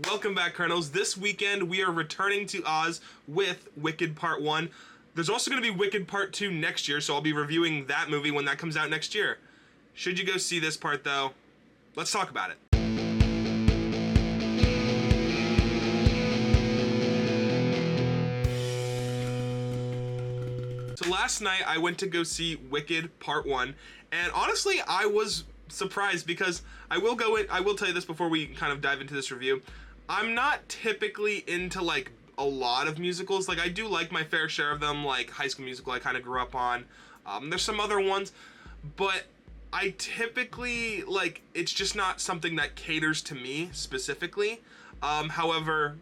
Welcome back, Kernels. This weekend we are returning to Oz with Wicked Part 1. There's also going to be Wicked Part 2 next year, so I'll be reviewing that movie when that comes out next year. Should you go see this part, though? Let's talk about it. So last night I went to go see Wicked Part 1, and honestly I was surprised because I will tell you this before we kind of dive into this review. I'm not typically into like a lot of musicals. Like I do like my fair share of them, like High School Musical I kind of grew up on. There's some other ones, but I typically like, it's just not something that caters to me specifically. However,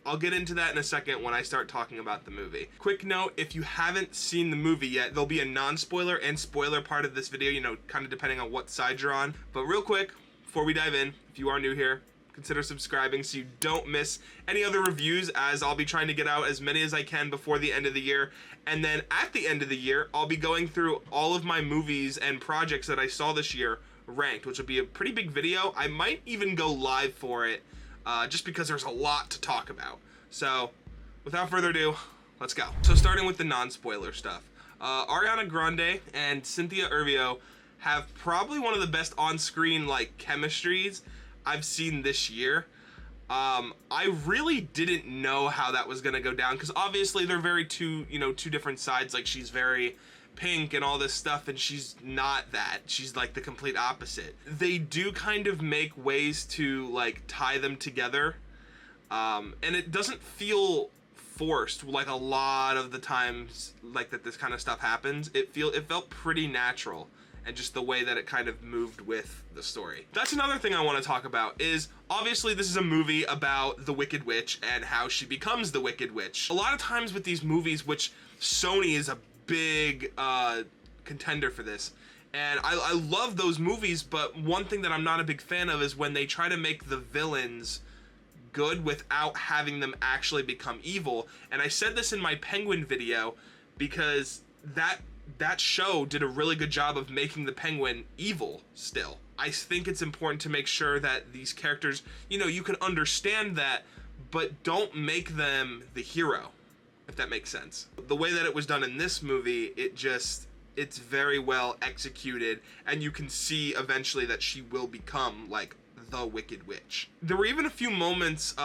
I'll get into that in a second when I start talking about the movie. Quick note, if you haven't seen the movie yet, there'll be a non-spoiler and spoiler part of this video, you know, kind of depending on what side you're on. But real quick, before we dive in, if you are new here, consider subscribing so you don't miss any other reviews, as I'll be trying to get out as many as I can before the end of the year. And then at the end of the year, I'll be going through all of my movies and projects that I saw this year ranked, which will be a pretty big video. I might even go live for it, just because there's a lot to talk about. So without further ado, let's go. So starting with the non-spoiler stuff. Ariana Grande and Cynthia Erivo have probably one of the best on-screen like chemistries I've seen this year. I really didn't know how that was gonna go down, because obviously they're very two different sides. Like she's very pink and all this stuff, and she's not that. She's like the complete opposite. They do kind of make ways to like tie them together, and it doesn't feel forced like a lot of the times like that this kind of stuff happens. It felt pretty natural, and just the way that it kind of moved with the story. That's another thing I want to talk about, is obviously this is a movie about the Wicked Witch and how she becomes the Wicked Witch. A lot of times with these movies, which Sony is a big contender for this, and I love those movies, but one thing that I'm not a big fan of is when they try to make the villains good without having them actually become evil. And I said this in my Penguin video, because that show did a really good job of making the Penguin evil still. I think it's important to make sure that these characters, you know, you can understand that, but don't make them the hero, if that makes sense. The way that it was done in this movie, it's very well executed, and you can see eventually that she will become like the Wicked Witch. There were even a few moments,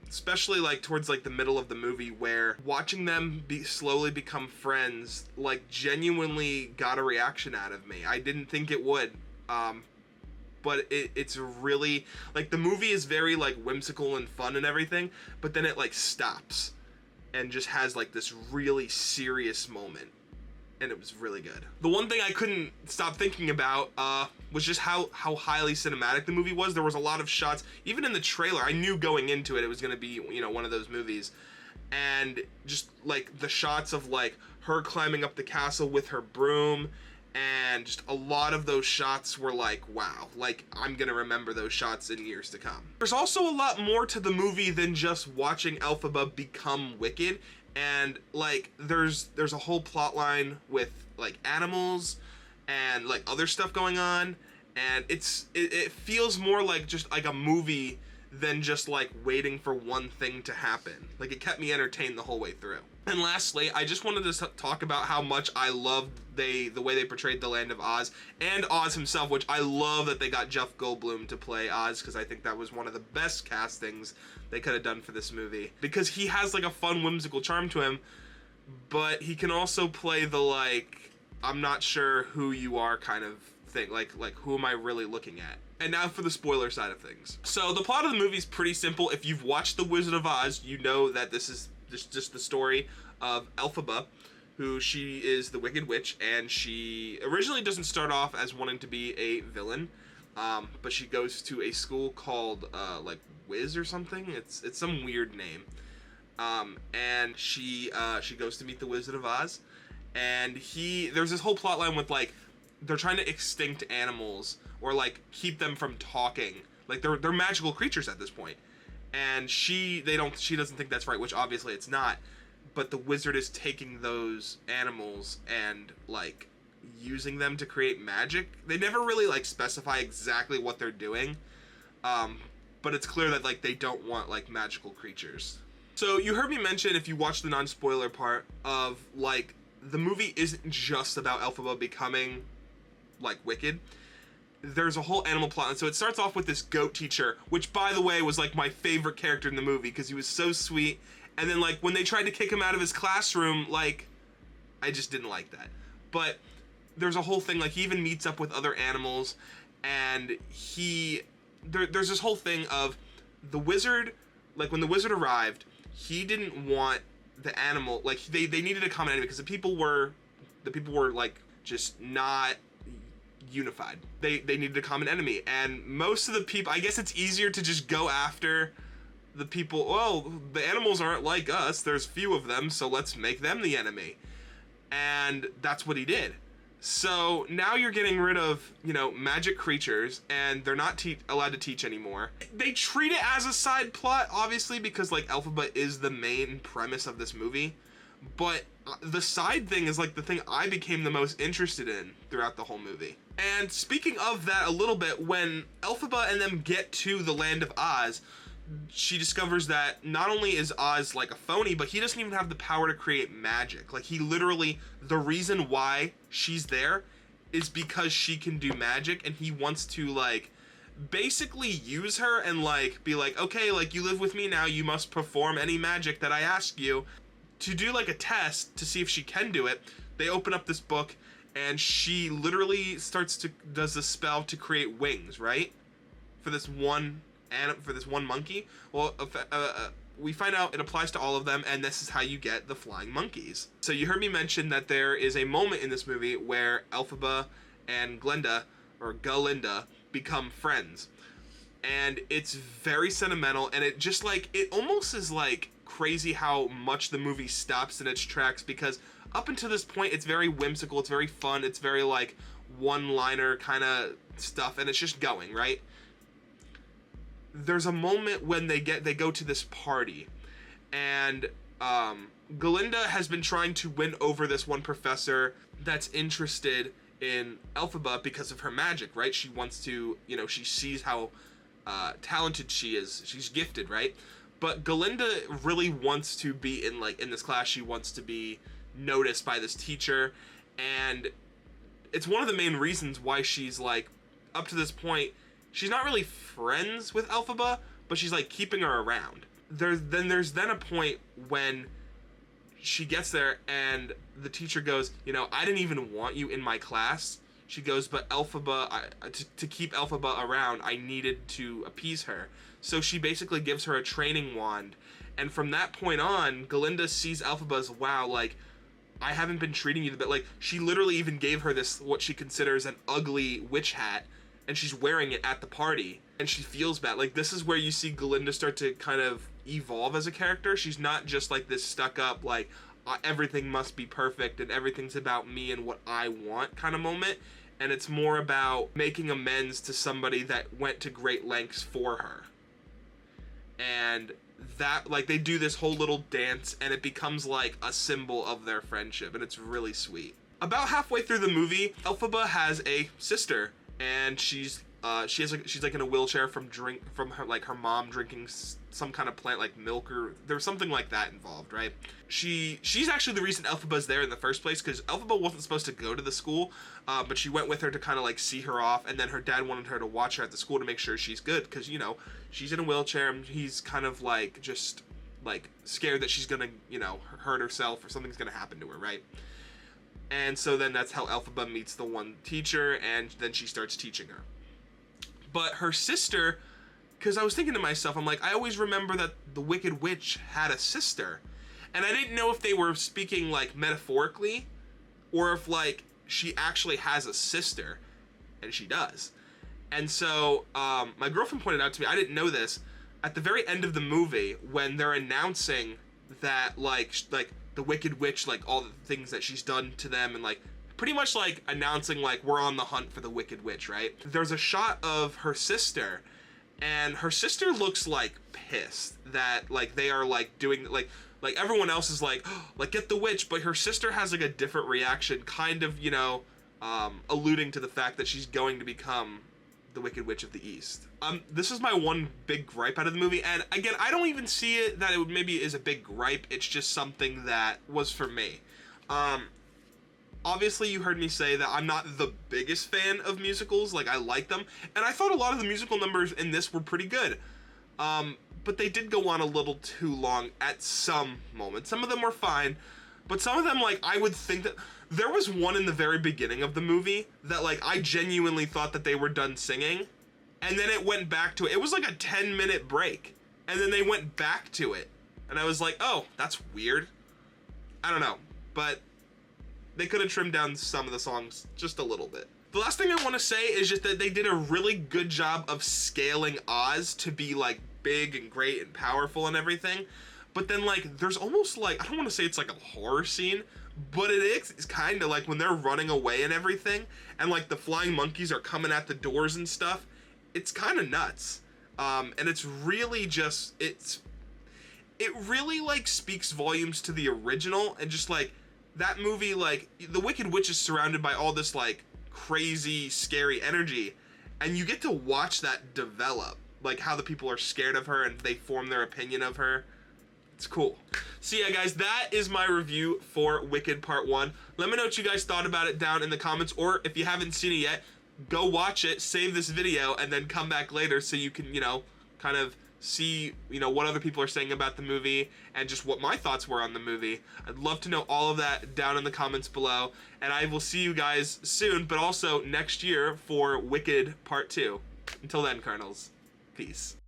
especially like towards like the middle of the movie, where watching them slowly become friends like genuinely got a reaction out of me. I didn't think it would, but it's really like, the movie is very like whimsical and fun and everything, but then it like stops and just has like this really serious moment, and it was really good. The one thing I couldn't stop thinking about was just how highly cinematic the movie was. There was a lot of shots, even in the trailer. I knew going into it it was gonna be, you know, one of those movies. And just like the shots of like her climbing up the castle with her broom, and just a lot of those shots were like, wow, like I'm gonna remember those shots in years to come. There's also a lot more to the movie than just watching Elphaba become wicked. And like there's a whole plot line with like animals and like other stuff going on, and it feels more like just like a movie than just like waiting for one thing to happen. Like it kept me entertained the whole way through. And lastly, I just wanted to talk about how much I loved the way they portrayed the Land of Oz and Oz himself, which I love that they got Jeff Goldblum to play Oz, because I think that was one of the best castings they could have done for this movie, because he has like a fun, whimsical charm to him, but he can also play the like, I'm not sure who you are kind of thing, like who am I really looking at? And now for the spoiler side of things. So the plot of the movie is pretty simple. If you've watched The Wizard of Oz, you know that this is just the story of Elphaba, who she is the Wicked Witch, and she originally doesn't start off as wanting to be a villain, but she goes to a school called like Wiz or something. It's some weird name, and she goes to meet the Wizard of Oz, and there's this whole plot line with like they're trying to extinct animals or like keep them from talking. Like they're magical creatures at this point, and she doesn't think that's right, which obviously it's not. But the wizard is taking those animals and like using them to create magic. They never really like specify exactly what they're doing, but it's clear that like they don't want like magical creatures. So you heard me mention, if you watch the non-spoiler part, of like the movie isn't just about Elphaba becoming like wicked. There's a whole animal plot, and so it starts off with this goat teacher, which by the way was like my favorite character in the movie because he was so sweet. And then like when they tried to kick him out of his classroom, like I just didn't like that. But there's a whole thing, like he even meets up with other animals, and there's this whole thing of the wizard, like when the wizard arrived, he didn't want the animal, like they needed a common enemy because the people were like just not unified. They needed a common enemy, and most of the people, I guess it's easier to just go after the people. Well, the animals aren't like us, there's few of them, so let's make them the enemy. And that's what he did. So now you're getting rid of, you know, magic creatures, and they're not allowed to teach anymore. They treat it as a side plot, obviously, because like Elphaba is the main premise of this movie. But the side thing is like the thing I became the most interested in throughout the whole movie. And speaking of that a little bit, when Elphaba and them get to the land of Oz, she discovers that not only is Oz like a phony, but he doesn't even have the power to create magic. Like he literally, the reason why she's there is because she can do magic, and he wants to like basically use her and like be like, okay, like you live with me now, you must perform any magic that I ask you. To do like a test to see if she can do it, they open up this book, and she literally does the spell to create wings, right? For this one monkey. Well, we find out it applies to all of them, and this is how you get the flying monkeys. So you heard me mention that there is a moment in this movie where Elphaba and Glinda become friends, and it's very sentimental, and it just like, it almost is like crazy how much the movie stops in its tracks, because up until this point it's very whimsical, it's very fun, it's very like one-liner kind of stuff, and it's just going, right? There's a moment when they go to this party, and Glinda has been trying to win over this one professor that's interested in Elphaba because of her magic, right? She wants to, you know, she sees how talented she is. She's gifted, right? But Glinda really wants to be in this class. She wants to be noticed by this teacher, and it's one of the main reasons why she's like, up to this point, she's not really friends with Elphaba, but she's like keeping her around. There's then a point when she gets there, and the teacher goes, you know, I didn't even want you in my class. She goes, but Elphaba, to keep Elphaba around, I needed to appease her. So she basically gives her a training wand, and from that point on, Glinda sees Elphaba as, wow, like, I haven't been treating you the best. Like, she literally even gave her this, what she considers an ugly witch hat, and she's wearing it at the party, and she feels bad. Like, this is where you see Glinda start to kind of evolve as a character. She's not just like this stuck up, like, everything must be perfect and everything's about me and what I want kind of moment. And it's more about making amends to somebody that went to great lengths for her. And that, like, they do this whole little dance, and it becomes like a symbol of their friendship, and it's really sweet. About halfway through the movie, Elphaba has a sister, and she's like in a wheelchair from her, like, her mom drinking some kind of plant, like milk, or there was something like that involved, right? She's actually the reason Elphaba's there in the first place, because Elphaba wasn't supposed to go to the school, but she went with her to kind of like see her off, and then her dad wanted her to watch her at the school to make sure she's good, because, you know, she's in a wheelchair, and he's kind of like just like scared that she's gonna, you know, hurt herself or something's gonna happen to her, right? And so then that's how Elphaba meets the one teacher, and then she starts teaching her. But her sister, because I was thinking to myself, I'm like, I always remember that the Wicked Witch had a sister, and I didn't know if they were speaking like metaphorically, or if like she actually has a sister, and she does. And so my girlfriend pointed out to me, I didn't know this, at the very end of the movie, when they're announcing that like the Wicked Witch, like all the things that she's done to them, and like pretty much like announcing like we're on the hunt for the Wicked Witch, right? There's a shot of her sister, and her sister looks like pissed that like they are like doing like everyone else is like, oh, like get the witch, but her sister has like a different reaction, kind of, you know, alluding to the fact that she's going to become the Wicked Witch of the East. This is my one big gripe out of the movie, and again, I don't even see it that it maybe is a big gripe. It's just something that was for me. Obviously, you heard me say that I'm not the biggest fan of musicals. Like, I like them, and I thought a lot of the musical numbers in this were pretty good. But they did go on a little too long at some moments. Some of them were fine, but some of them, like, I would think that... There was one in the very beginning of the movie that, like, I genuinely thought that they were done singing, and then it went back to it. It was like a 10-minute break, and then they went back to it. And I was like, oh, that's weird. I don't know, but they could have trimmed down some of the songs just a little bit. The last thing I want to say is just that they did a really good job of scaling Oz to be, like, big and great and powerful and everything. But then, like, there's almost, like, I don't want to say it's like a horror scene, but it is kind of like when they're running away and everything, and, like, the flying monkeys are coming at the doors and stuff. It's kind of nuts. And it's really just, it really, like, speaks volumes to the original, and just, like, that movie, like, the Wicked Witch is surrounded by all this, like, crazy, scary energy, and you get to watch that develop, like, how the people are scared of her and they form their opinion of her. It's cool. So yeah, guys, that is my review for Wicked Part 1. Let me know what you guys thought about it down in the comments, or if you haven't seen it yet, go watch it, save this video, and then come back later so you can, you know, kind of see, you know, what other people are saying about the movie and just what my thoughts were on the movie. I'd love to know all of that down in the comments below, and I will see you guys soon, but also next year for Wicked Part 2. Until then, Kernels, peace.